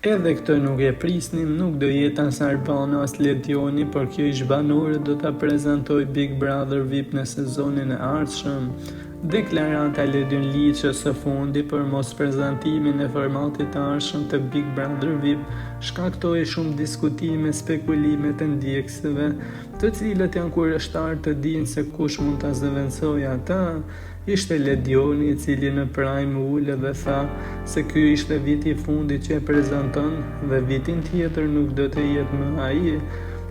Edhe këtë nuk e prisnim, nuk do jetë as Albana as Ledioni, por kjo ish banore do ta prezantoj Big Brother VIP në sezonin e ardhshëm. Deklaranta e Ledin Liçës së fundi për mos prezantimin e formatit të ardhshëm të Big Brother VIP shkaktoi shumë diskutime, spekulime të ndjekësve, të cilët janë kurioshtar të dinë se kush mund ta zëvendësojë ata. Ishte Ledioni, i cili në Prime ule dhe tha se ky ishte viti i fundit që e prezanton dhe vitin tjetër nuk do të jetë më ai.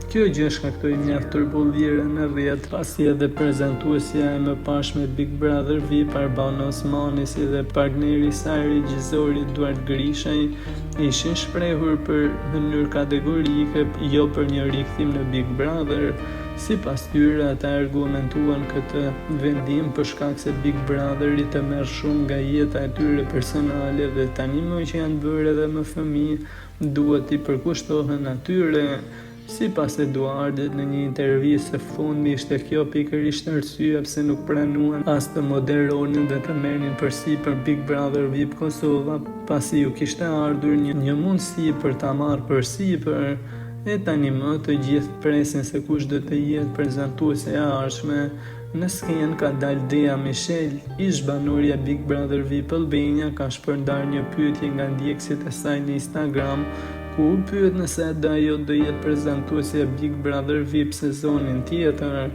Kjo gjë shkaktoi mjaft turbullire në rrjet, pasi edhe prezantuesja e mëparshme Big Brother VIP Arbana Osmani si dhe partneri i saj regjizori Eduard Grishaj ishin shprehur për mënyrë kategorike jo për një rikthim në Big Brother. Sipas tyre, ata argumentuan këtë vendim për shkak se Big Brotheri të merr shumë nga jeta e tyre personale dhe tani më që janë bërë edhe më fëmijë, duhet t'i përkushtohen atyre. Sipas Eduardit, në një intervistë së fundmi ishte kjo pikërisht arsyeja pse nuk pranuan as të moderonin dhe të merrnin përsipër Big Brother VIP Kosova, pasi ju kishte ardhur një mundësi për ta marrë përsipër. E tani më të gjithë presin se kush do të jetë prezantuese e ardhshme. Në skenë ka dalë Dea Michel, ish banorja Big Brother VIP Albania, ka shpërndarë një pyetje nga ndjekësit e saj në Instagram, ku u pyet nëse ajo do jetë prezantuese e Big Brother VIP sezonin tjetër.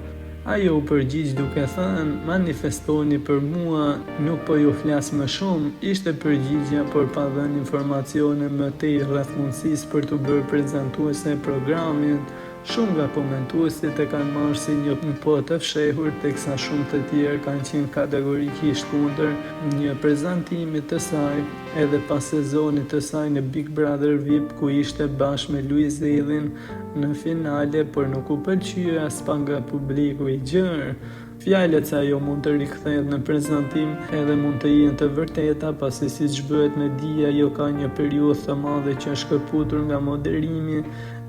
Ajo u përgjigj duke thënë: "Manifestoni për mua, nuk po ju flas më shumë", ishte përgjigjja, por pa dhënë informacione më tej rreth mundësisë për të bërë prezantuese e programit. Shumë nga komentuesit e kanë marrë si një po të fshehur, teksa shumë të tjerë kanë qenë kategorikisht kundër një prezantimi të saj edhe pas sezonit të saj në Big Brother VIP, ku ishte bashkë me Luizellin në finale, por nuk u pëlqye as pak nga publiku i gjerë. Fjalët se ajo mund të rikthehet në prezantim edhe mund të jenë të vërteta, pasi siç bëhet me dije, ajo ka një periudhë të madhe që është shkëputur nga moderimi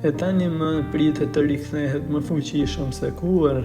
e tani më pritet të rikthehet më fuqishëm se kur.